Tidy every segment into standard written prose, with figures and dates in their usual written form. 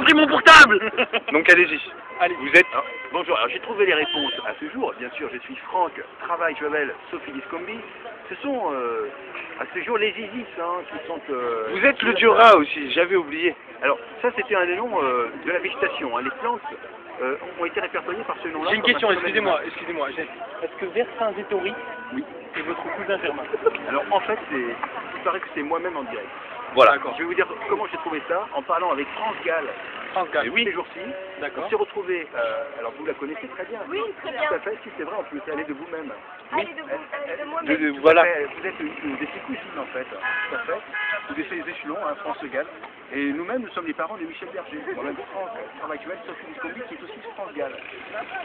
pris mon portable. Donc allez-y. Allez. Vous êtes... Alors, bonjour, alors j'ai trouvé les réponses à ce jour. Bien sûr, je suis Franck, travail, je m'appelle Sophie Discombi. Ce sont à ce jour les Isis qui sont... Vous êtes le Diora aussi, j'avais oublié. Alors, ça c'était un des noms de la végétation. Les plantes ont été répertoriées par ce nom-là. J'ai une question, excusez-moi. Est-ce que Vercingétorix Oui. est votre cousin germain? Alors en fait, il paraît que c'est moi-même en direct. Voilà. Je vais vous dire comment j'ai trouvé ça en parlant avec France Gall. France Gall. Oui. Ces jours-ci, D'accord. on s'est retrouvés, alors vous la connaissez très bien. Oui, très bien. Tout à fait, si c'est vrai, en plus, elle est de vous-même. Allez, de moi-même. Voilà. Vous êtes des cousines en fait, tout à fait, ou des échelons, France Gall. Et nous-mêmes, nous sommes les parents de Michel Berger. Moi-même, Franck, travail actuel, Sophie Discombi, qui est aussi France Gall.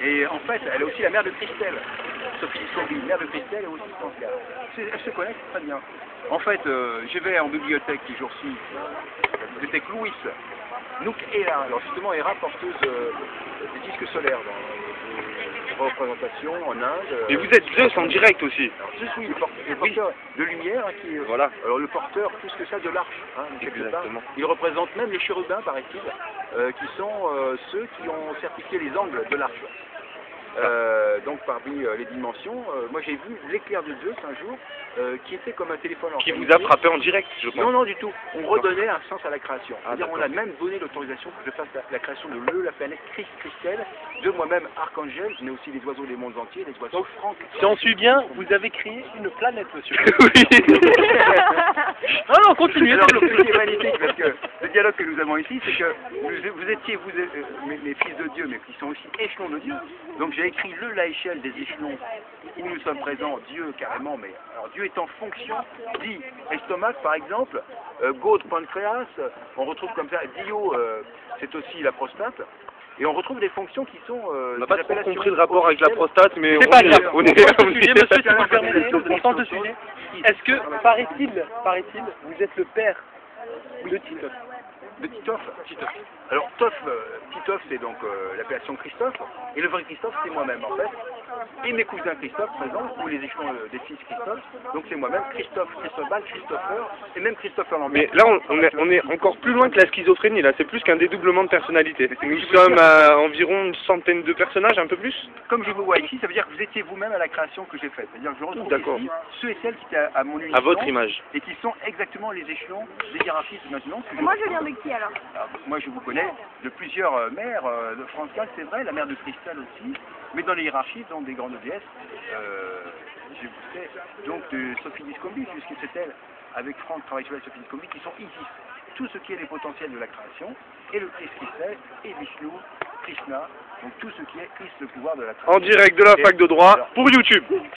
Et en fait, elle est aussi la mère de Christelle. Sophie Discombi, mère de Christelle, et aussi France Gall. Elles se connaissent très bien. En fait, je vais en bibliothèque ces jours-ci, bibliothèque Louis. Nook Hera, alors justement Hera porteuse des disques solaires dans des représentations en Inde. Et vous êtes Zeus en direct aussi. Alors, je suis le porteur de lumière qui est Voilà. alors le porteur plus que ça de l'arche. Quelque part. Exactement. Il représente même les chérubins, paraît-il, qui sont ceux qui ont certifié les angles de l'arche. Donc parmi les dimensions, moi j'ai vu l'éclair de Zeus un jour qui était comme un téléphone Qui vous organisé. a frappé en direct, je pense. Non, non, du tout. On redonnait un sens à la création. Ah, C'est-à-dire, on a même donné l'autorisation que je fasse la création de la planète Christelle, de moi-même Archangel, mais aussi des oiseaux des mondes entiers, des oiseaux Franck. Si on suit bien, vous avez créé une planète, monsieur. Oui. Non, non, continuez. Alors, ce qui est magnifique, parce que le dialogue que nous avons ici, c'est que vous étiez, mes fils de Dieu, mais qui sont aussi échelons de Dieu. Donc j'ai écrit la échelle des échelons où nous sommes présents, Dieu carrément, mais alors Dieu est en fonction, dit estomac par exemple, Gaude, pancréas, on retrouve comme ça, Dio, c'est aussi la prostate, et on retrouve des fonctions qui sont... On n'a pas trop compris le rapport avec la prostate, mais C'est pas grave. on On est... change de sujet, monsieur, si vous le permettez. On change de sujet. Est-ce que, paraît-il, vous êtes le père de Titoff? De Titoff. Alors Titoff c'est donc l'appellation Christophe, et le vrai Christophe c'est moi-même en fait, et mes cousins Christophe présents, ou les échelons des fils Christophe, donc c'est moi-même, Christophe, Christophe, Christopher, et même Christopher Lambert. Mais là, on est encore plus loin que la schizophrénie, là. C'est plus qu'un dédoublement de personnalité. Nous sommes à environ une centaine de personnages, un peu plus. Comme je vous vois ici, ça veut dire que vous étiez vous-même à la création que j'ai faite. C'est-à-dire que je retrouve ici ceux et celles qui étaient à mon unisson, À votre image. et qui sont exactement les échelons des hiérarchistes maintenant. Et moi, je viens de qui alors? Alors, moi, je vous connais de plusieurs mères de France Gall, c'est vrai, la mère de Christelle aussi, mais dans les hiérarchies, dans des grandes déesses, je vous sais, donc de Sophie Discombi, puisque c'est elle, avec Franck, travaille sur Sophie Discombi, qui sont Isis, tout ce qui est les potentiels de la création, et le Christ Christelle, et Vishnu, Krishna, donc tout ce qui est Christ, le pouvoir de la création. En direct de la fac de droit pour YouTube.